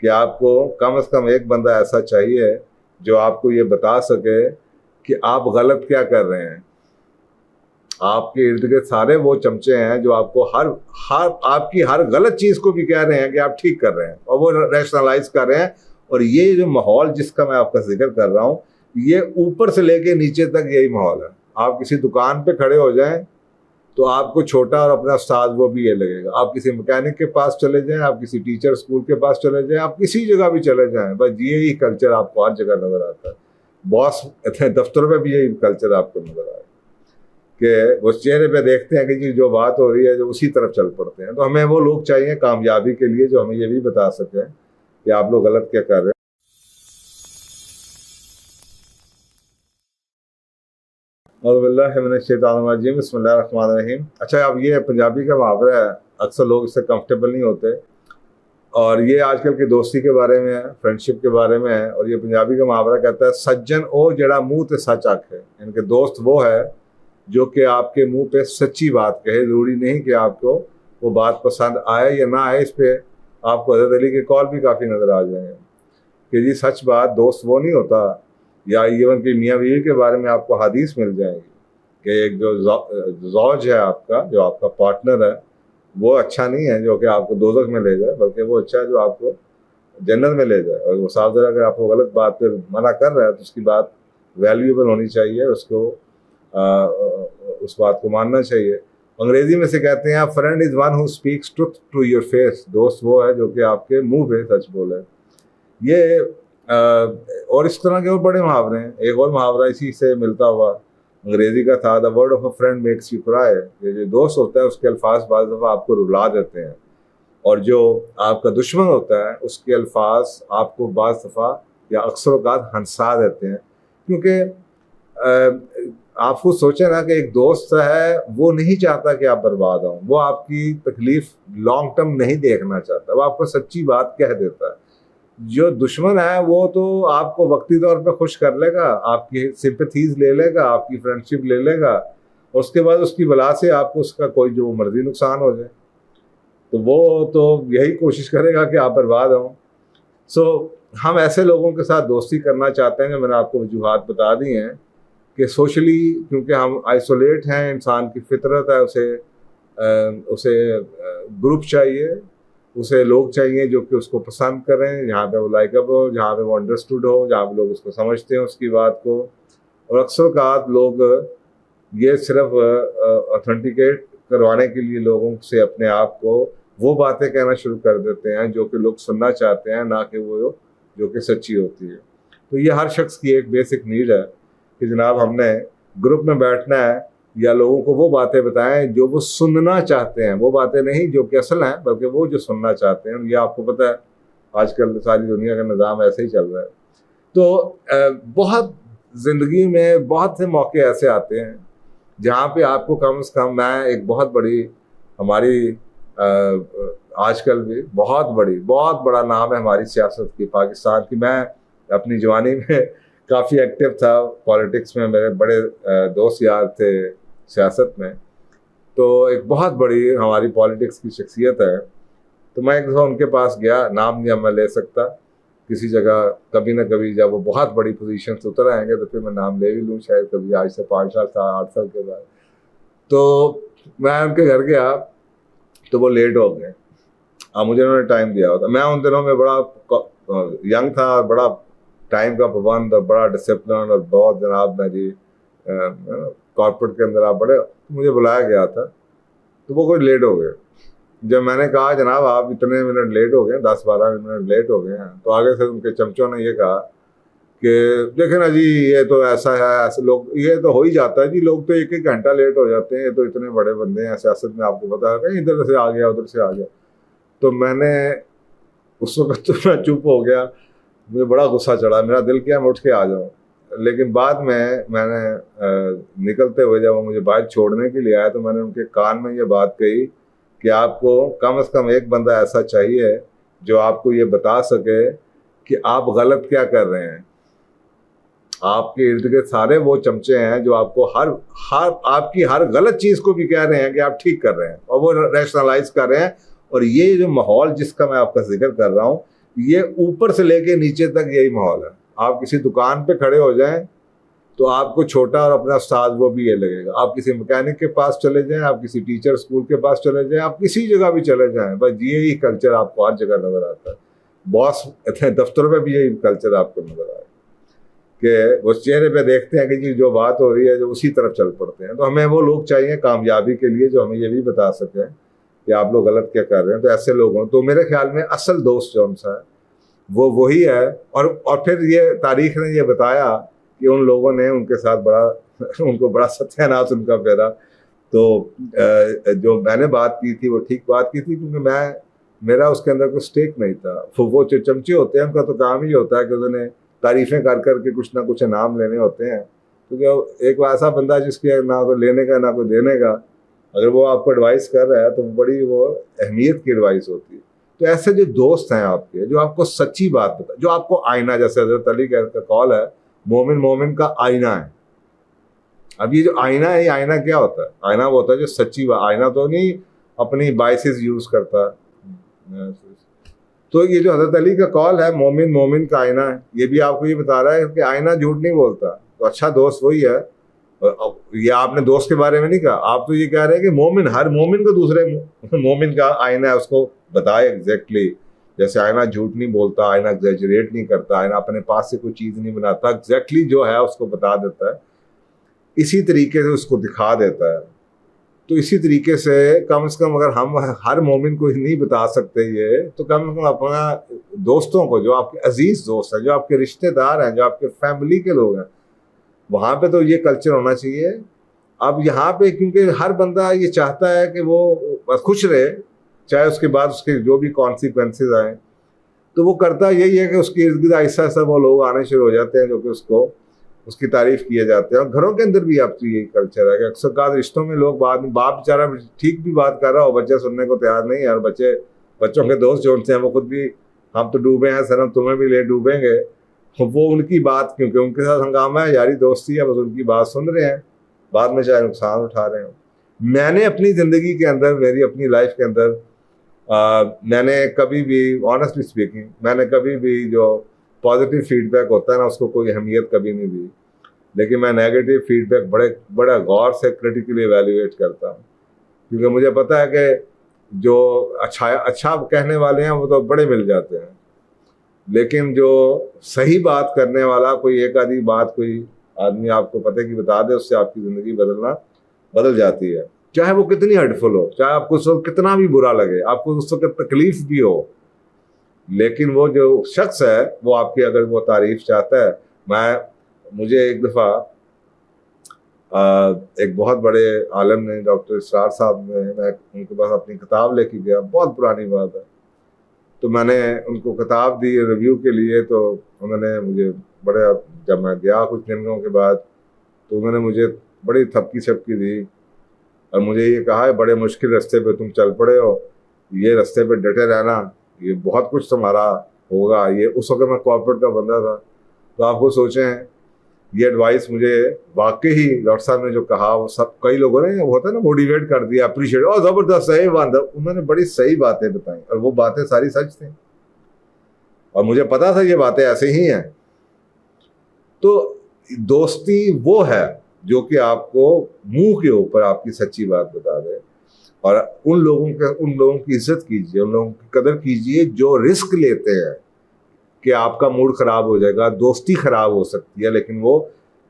कि आपको कम से कम एक बंदा ऐसा चाहिए जो आपको ये बता सके कि आप गलत क्या कर रहे हैं। आपके इर्द गिर्द सारे वो चमचे हैं जो आपको हर हर आपकी हर गलत चीज को भी कह रहे हैं कि आप ठीक कर रहे हैं, और वो रैशनलाइज कर रहे हैं। और ये जो माहौल जिसका मैं आपका जिक्र कर रहा हूँ, ये ऊपर से लेके नीचे तक यही माहौल है। आप किसी दुकान पे खड़े हो जाएं तो आपको छोटा और अपना उस्ताद वो भी ये लगेगा। आप किसी मैकेनिक के पास चले जाएं, आप किसी टीचर स्कूल के पास चले जाएं, आप किसी जगह भी चले जाएं, बस यही कल्चर आपको हर जगह नजर आता है। बॉस दफ्तर में भी यही कल्चर आपको नजर आए कि वो चेहरे पे देखते हैं कि जी जो बात हो रही है जो उसी तरफ चल पड़ते हैं। तो हमें वो लोग चाहिए कामयाबी के लिए जो हमें ये भी बता सकें कि आप लोग गलत क्या कर रहे हैं। बिस्मिल्लाहिर्रहमानिर्रहीम। अच्छा, अब ये पंजाबी का मुहावरा है, अक्सर लोग इससे कंफर्टेबल नहीं होते, और ये आजकल की दोस्ती के बारे में है, फ्रेंडशिप के बारे में है। और ये पंजाबी का मुहावरा कहता है, सज्जन ओ जड़ा मुंह ते सच आखे। इनके दोस्त वो है जो कि आपके मुंह पे सच्ची बात कहे। ज़रूरी नहीं कि आपको वो बात पसंद आए या ना आए। इस पे आपको हज़रत अली के कॉल भी काफ़ी नज़र आ जाएंगे कि जी सच बात दोस्त वो नहीं होता। या इवन कि मियाँ बीवी के बारे में आपको हदीस मिल जाएगी कि एक जो ज़ौज है आपका, जो आपका पार्टनर है, वो अच्छा नहीं है जो कि आपको दोज़ख में ले जाए, बल्कि वो अच्छा है जो आपको जन्नत में ले जाए। और वो साफ ज़रा अगर आपको गलत बात पर मना कर रहा है तो उसकी बात वैल्यूएबल होनी चाहिए, उसको उस बात को मानना चाहिए। अंग्रेजी में से कहते हैं, friend is one who speaks truth to your face. दोस्त वो है जो कि आपके मुंह पे सच बोले। ये और इस तरह के और बड़े मुहावरे हैं। एक और मुहावरा इसी से मिलता हुआ अंग्रेजी का था, the word of a friend makes you cry. ये जो दोस्त होता है उसके अल्फाज बाज़ दफ़ा आपको रुला देते हैं, और जो आपका दुश्मन होता है उसके अल्फाज आपको बाज़ दफ़ा या अक्सर औक़ात हंसा देते हैं। क्योंकि आप खुद सोचें ना कि एक दोस्त है वो नहीं चाहता कि आप बर्बाद हों, वो आपकी तकलीफ लॉन्ग टर्म नहीं देखना चाहता, वो आपको सच्ची बात कह देता है। जो दुश्मन है वो तो आपको वक्ती तौर पे खुश कर लेगा, आपकी सिंपैथीज ले लेगा, आपकी फ्रेंडशिप ले लेगा, और उसके बाद उसकी बला से आपको उसका कोई जो मर्जी नुकसान हो जाए तो वो तो यही कोशिश करेगा कि आप बर्बाद हों। सो हम ऐसे लोगों के साथ दोस्ती करना चाहते हैं जो मैंने आपको वजूहात बता दी हैं कि सोशली, क्योंकि हम आइसोलेट हैं, इंसान की फितरत है, उसे ग्रुप चाहिए, उसे लोग चाहिए जो कि उसको पसंद करें, जहाँ पे वो लाइकअप हो, जहाँ पे वो अंडरस्टूड हो, जहाँ पे लोग उसको समझते हैं उसकी बात को। और अक्सर कात लोग ये सिर्फ ऑथेंटिकेट करवाने के लिए लोगों से अपने आप को वो बातें कहना शुरू कर देते हैं जो कि लोग सुनना चाहते हैं, ना कि वो जो कि सच्ची होती है। तो ये हर शख्स की एक बेसिक नीड है कि जनाब हमने ग्रुप में बैठना है या लोगों को वो बातें बताएं जो वो सुनना चाहते हैं, वो बातें नहीं जो कि असल हैं, बल्कि वो जो सुनना चाहते हैं। ये आपको पता है आजकल सारी दुनिया का निज़ाम ऐसे ही चल रहा है। तो बहुत ज़िंदगी में बहुत से मौके ऐसे आते हैं जहाँ पे आपको कम से कम, मैं एक बहुत बड़ी हमारी आजकल भी बहुत बड़ा नाम है हमारी सियासत की, पाकिस्तान की। मैं अपनी जवानी में काफ़ी एक्टिव था पॉलिटिक्स में, मेरे बड़े दोस्त यार थे सियासत में। तो एक बहुत बड़ी हमारी पॉलिटिक्स की शख्सियत है। तो मैं एक दफ़ा उनके पास गया, नाम नहीं मैं ले सकता, किसी जगह कभी ना कभी जब वो बहुत बड़ी पोजीशन से उतर आएंगे तो फिर मैं नाम ले भी लूँ शायद कभी, आज से 5 साल 8 साल के बाद। तो मैं उनके घर गया तो वो लेट हो गए। मुझे उन्होंने टाइम दिया होता, मैं उन दिनों में बड़ा यंग था और बड़ा टाइम का पाबंद और बड़ा डिसिप्लिन और बहुत जनाब मैं जी कॉर्पोरेट के अंदर आप बड़े, मुझे बुलाया गया था तो वो कोई लेट हो गए। जब मैंने कहा जनाब आप इतने मिनट लेट हो गए, 10-12 मिनट लेट हो गए हैं, तो आगे से उनके चमचों ने ये कहा कि देखें ना जी ये तो ऐसा है, ऐसे लोग, ये तो हो ही जाता है जी, लोग तो 1-1 घंटा लेट हो जाते हैं, ये तो इतने बड़े बंदे हैं सियासत में, आपको पता है कहीं इधर से आ गया उधर से आ गया। तो मैंने उस वक्त तो मैं चुप हो गया, मुझे बड़ा गुस्सा चढ़ा, मेरा दिल किया मैं उठ के आ जाऊँ। लेकिन बाद में मैंने निकलते हुए जब वो मुझे बाइक छोड़ने के लिए आया तो मैंने उनके कान में ये बात कही कि आपको कम से कम एक बंदा ऐसा चाहिए जो आपको ये बता सके कि आप गलत क्या कर रहे हैं। आपके इर्द गिर्द सारे वो चमचे हैं जो आपको हर आपकी हर गलत चीज़ को भी कह रहे हैं कि आप ठीक कर रहे हैं, और वो रैशनलाइज कर रहे हैं। और ये जो माहौल जिसका मैं आपका जिक्र कर रहा हूँ, ये ऊपर से लेके नीचे तक यही माहौल है। आप किसी दुकान पे खड़े हो जाएं तो आपको छोटा और अपना उस्ताद वो भी ये लगेगा। आप किसी मैकेनिक के पास चले जाएं, आप किसी टीचर स्कूल के पास चले जाएं, आप किसी जगह भी चले जाएं, बस यही कल्चर आपको हर जगह नजर आता है। बॉस दफ्तरों में भी यही कल्चर आपको नजर आए कि वो चेहरे पे देखते हैं कि जी जो बात हो रही है जो उसी तरफ चल पड़ते हैं। तो हमें वो लोग चाहिए कामयाबी के लिए जो हमें ये भी बता सकें कि आप लोग गलत क्या कर रहे हैं। तो ऐसे लोग हों तो मेरे ख्याल में असल दोस्त जो सा है वो वही है। और फिर ये तारीख ने ये बताया कि उन लोगों ने उनके साथ उनको बड़ा सत्यानाश उनका फेरा। तो जो मैंने बात की थी वो ठीक बात की थी, क्योंकि मेरा उसके अंदर कोई स्टेक नहीं था। वो जो चमचे होते हैं उनका तो काम ही होता है कि उन्होंने तारीफें कर करके कुछ ना कुछ इनाम लेने होते हैं। क्योंकि एक ऐसा बंदा जिसके ना कोई लेने का ना कोई देने का, अगर वो आपको एडवाइस कर रहा है तो बड़ी वो अहमियत की एडवाइस होती है। तो ऐसे जो दोस्त हैं आपके जो आपको सच्ची बात बता, जो आपको आईना, जैसे हज़रत अली का कौल है, मोमिन मोमिन का आईना है। अब ये जो आईना है, ये आईना क्या होता है? आईना वो होता है जो सच्ची बात। आईना तो नहीं अपनी बाइसेस यूज करता। तो ये जो हज़रत अली का कौल है, मोमिन मोमिन का आईना है, ये भी आपको ये बता रहा है कि आईना झूठ नहीं बोलता। तो अच्छा दोस्त वही है। ये आपने दोस्त के बारे में नहीं कहा, आप तो ये कह रहे हैं कि मोमिन, हर मोमिन को दूसरे मोमिन का आईना है, उसको बताए एग्जैक्टली। जैसे आईना झूठ नहीं बोलता, आईना एग्जैजरेट नहीं करता, आईना अपने पास से कोई चीज़ नहीं बनाता, एग्जैक्टली जो है उसको बता देता है, इसी तरीके से उसको दिखा देता है। तो इसी तरीके से कम अगर हम हर मोमिन को नहीं बता सकते ये, तो कम से कम अपना दोस्तों को, जो आपके अजीज दोस्त हैं, जो आपके रिश्तेदार हैं, जो आपके फैमिली के लोग हैं, वहाँ पे तो ये कल्चर होना चाहिए। अब यहाँ पे क्योंकि हर बंदा ये चाहता है कि वो बस खुश रहे, चाहे उसके बाद उसके जो भी कॉन्सिक्वेंसेज आए, तो वो करता यही है कि उसके इर्द गिर्द ऐसा ऐसा वो लोग आने शुरू हो जाते हैं जो कि उसकी तारीफ किए जाते हैं। और घरों के अंदर भी आपकी यही कल्चर है कि अक्सर का रिश्तों में लोग बाद में, बाप बेचारा ठीक भी बात कर रहा हो, बच्चे सुनने को तैयार नहीं है। और बच्चों के दोस्त जो उनसे हैं वो खुद भी, हम तो डूबे हैं सर, हम तुम्हें भी ले डूबेंगे। वो उनकी बात, क्योंकि उनके साथ हंगामा है, यारी दोस्ती है, बस उनकी बात सुन रहे हैं, बाद में चाहे नुकसान उठा रहे हो। मैंने अपनी ज़िंदगी के अंदर, मेरी अपनी लाइफ के अंदर, मैंने कभी भी, ऑनेस्टली स्पीकिंग, मैंने कभी भी जो पॉजिटिव फीडबैक होता है ना, उसको कोई अहमियत कभी नहीं दी। लेकिन मैं नेगेटिव फीडबैक बड़ा गौर से क्रिटिकली एवेल्युएट करता हूँ, क्योंकि मुझे पता है कि जो अच्छा कहने वाले हैं वो तो बड़े मिल जाते हैं, लेकिन जो सही बात करने वाला, कोई एक आधी बात कोई आदमी आपको पते की बता दे, उससे आपकी ज़िंदगी बदल जाती है। चाहे वो कितनी हर्टफुल हो, चाहे आपको उस वक्त कितना भी बुरा लगे, आपको उस वक्त तकलीफ भी हो, लेकिन वो जो शख्स है वो आपकी अगर वो तारीफ चाहता है। मुझे एक दफ़ा एक बहुत बड़े आलम ने, डॉक्टर इसरार साहब ने, मैं उनके पास अपनी किताब लेके गया, बहुत पुरानी बात है, तो मैंने उनको किताब दी रिव्यू के लिए। तो उन्होंने मुझे जब मैं गया कुछ दिनों के बाद, तो उन्होंने मुझे बड़ी थपकी छपकी दी और मुझे ये कहा है, बड़े मुश्किल रास्ते पे तुम चल पड़े हो, ये रास्ते पे डटे रहना, ये बहुत कुछ तुम्हारा होगा। ये उस वक्त मैं कॉर्पोरेट का बंदा था। तो आपको सोचें, ये एडवाइस मुझे वाकई ही डॉक्टर साहब ने जो कहा, वो सब कई लोगों ने होता है ना मोटिवेट कर दिया, अप्रिशिएट, और ज़बरदस्त, सही बात। उन्होंने बड़ी सही बातें बताई और वो बातें सारी सच थी और मुझे पता था ये बातें ऐसे ही हैं। तो दोस्ती वो है जो कि आपको मुंह के ऊपर आपकी सच्ची बात बता दे। और उन लोगों की इज्जत कीजिए, उन लोगों की कदर कीजिए जो रिस्क लेते हैं कि आपका मूड खराब हो जाएगा, दोस्ती खराब हो सकती है, लेकिन वो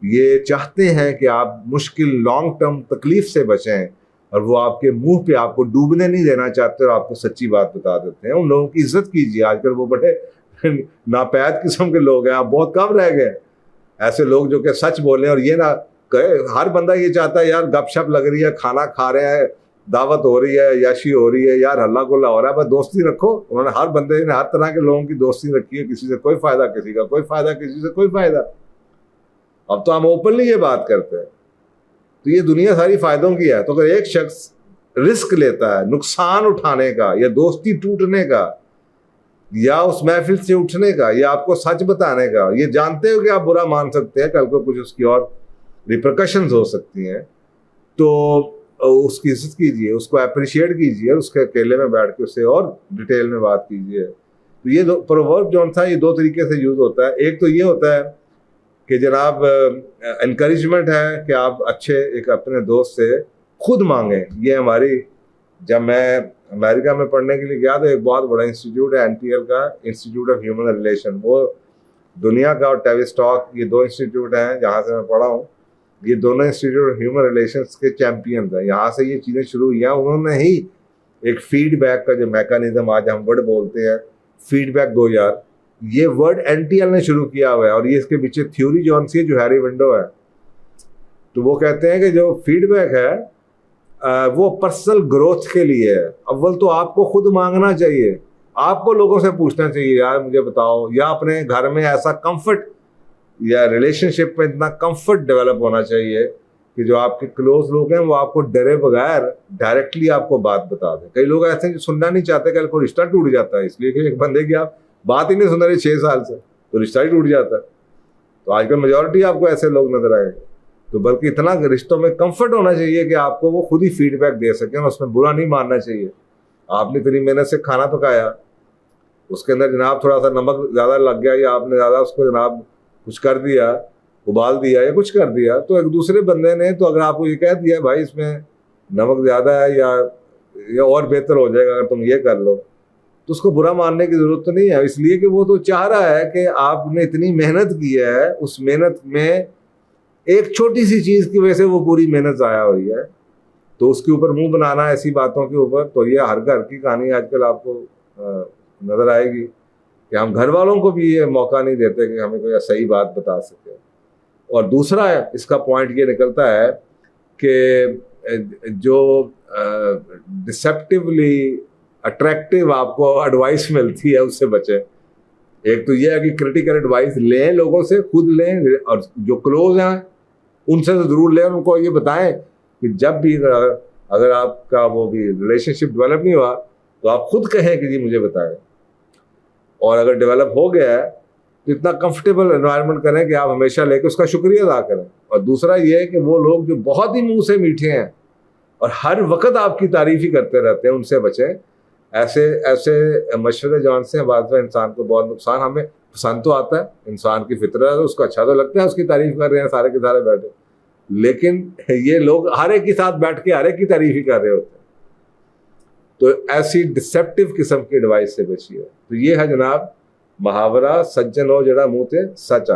ये चाहते हैं कि आप मुश्किल लॉन्ग टर्म तकलीफ से बचें, और वो आपके मुंह पे आपको डूबने नहीं देना चाहते और आपको सच्ची बात बता देते हैं। उन लोगों की इज्जत कीजिए। आजकल वो बड़े नापैद किस्म के लोग हैं, आप बहुत कम रह गए ऐसे लोग जो कि सच बोले और ये ना कहे। हर बंदा ये चाहता है यार गपशप लग रही है, खाना खा रहे हैं, दावत हो रही है, याशी हो रही है, यार हल्ला गुल्ला हो रहा है, बस दोस्ती रखो। उन्होंने हर बंदे ने हर तरह के लोगों की दोस्ती रखी है, किसी से कोई फायदा, किसी का कोई फायदा, किसी से कोई फायदा। अब तो हम ओपनली ये बात करते हैं। तो ये दुनिया सारी फायदों की है। तो अगर एक शख्स रिस्क लेता है नुकसान उठाने का, या दोस्ती टूटने का, या उस महफिल से उठने का, या आपको सच बताने का, ये जानते हो कि आप बुरा मान सकते हैं, कल को कुछ उसकी और रिपरकशंस हो सकती हैं, तो उसकी इज्जत कीजिए, उसको अप्रिशिएट कीजिए, उसके अकेले में बैठ के उससे और डिटेल में बात कीजिए तो ये प्रोवर्ब जो था ये दो तरीके से यूज होता है। एक तो ये होता है कि जनाब एनकरेजमेंट है कि आप अच्छे एक अपने दोस्त से खुद मांगे। ये हमारी, जब मैं अमेरिका में पढ़ने के लिए गया तो एक बहुत बड़ा इंस्टीट्यूट है एनटीएल का, इंस्टीट्यूट ऑफ ह्यूमन रिलेशन, वो दुनिया का और टेविस्टॉक, ये दो इंस्टीट्यूट हैं जहाँ से मैं पढ़ा हूँ, ये दोनों इंस्टीट्यूट ऑफ ह्यूमन रिलेशंस के चैंपियन हैं। यहाँ से ये चीज़ें शुरू हुई हैं। उन्होंने ही एक फीडबैक का जो मैकेनिज्म आज हम वर्ड बोलते हैं, फीडबैक दो यार, ये वर्ड एनटीएल ने शुरू किया हुआ है। और ये इसके पीछे थ्योरी जॉन सी है जो हैरी विंडो है। तो वो कहते हैं कि जो फीडबैक है वो पर्सनल ग्रोथ के लिए है। अव्वल तो आपको खुद मांगना चाहिए, आपको लोगों से पूछना चाहिए यार मुझे बताओ, या अपने घर में ऐसा कंफर्ट या रिलेशनशिप में इतना कंफर्ट डेवलप होना चाहिए कि जो आपके क्लोज लोग हैं वो आपको डरे बगैर डायरेक्टली आपको बात बता दें। कई लोग ऐसे हैं जो सुनना नहीं चाहते, कल को रिश्ता टूट जाता है इसलिए कि एक बंदे की आप बात ही नहीं सुन रहे 6 साल से, तो रिश्ता ही टूट जाता है। तो आजकल मेजोरिटी आपको ऐसे लोग नजर आएंगे। तो बल्कि इतना रिश्तों में कंफर्ट होना चाहिए कि आपको वो खुद ही फीडबैक दे सकें और उसमें बुरा नहीं मानना चाहिए। आपने इतनी मेहनत से खाना पकाया, उसके अंदर जनाब थोड़ा सा नमक ज़्यादा लग गया या आपने ज़्यादा उसको जनाब कुछ कर दिया, उबाल दिया या कुछ कर दिया, तो एक दूसरे बंदे ने तो अगर आपको ये कह दिया भाई इसमें नमक ज़्यादा है या और बेहतर हो जाएगा अगर तुम ये कर लो, तो उसको बुरा मानने की ज़रूरत तो नहीं है। इसलिए कि वो तो चाह रहा है कि आपने इतनी मेहनत की है, उस मेहनत में एक छोटी सी चीज़ की वजह से वो पूरी मेहनत ज़ाया हुई है, तो उसके ऊपर मुंह बनाना ऐसी बातों के ऊपर, तो ये हर घर की कहानी आजकल आपको नज़र आएगी कि हम घर वालों को भी ये मौका नहीं देते कि हमें कोई सही बात बता सके। और दूसरा इसका पॉइंट ये निकलता है कि जो डिसेप्टिवली अट्रैक्टिव आपको एडवाइस मिलती है उससे बचें। एक तो ये है कि क्रिटिकल एडवाइस लें, लोगों से खुद लें, और जो क्लोज हैं उनसे तो ज़रूर लें। उनको ये बताएं कि जब भी अगर आपका वो भी रिलेशनशिप डेवलप नहीं हुआ तो आप खुद कहें कि जी मुझे बताएं, और अगर डेवलप हो गया है तो इतना कंफर्टेबल एनवायरनमेंट करें कि आप हमेशा लेके उसका शुक्रिया अदा करें। और दूसरा ये है कि वो लोग जो बहुत ही मुंह से मीठे हैं और हर वक्त आपकी तारीफ ही करते रहते हैं, उनसे बचें। ऐसे मशवरे जौन से बाद में इंसान को बहुत नुकसान, हमें पसंद तो आता है, इंसान की फितरत है, उसको अच्छा तो लगता है, उसकी तारीफ कर रहे हैं सारे के सारे बैठे, लेकिन ये लोग हर एक के साथ बैठ के हर एक की तारीफ ही कर रहे होते हैं। तो ऐसी डिसेप्टिव किस्म की एडवाइस से बचिए। तो ये है जनाब मुहावरा, सज्जन हो जड़ा मुंह ते सच।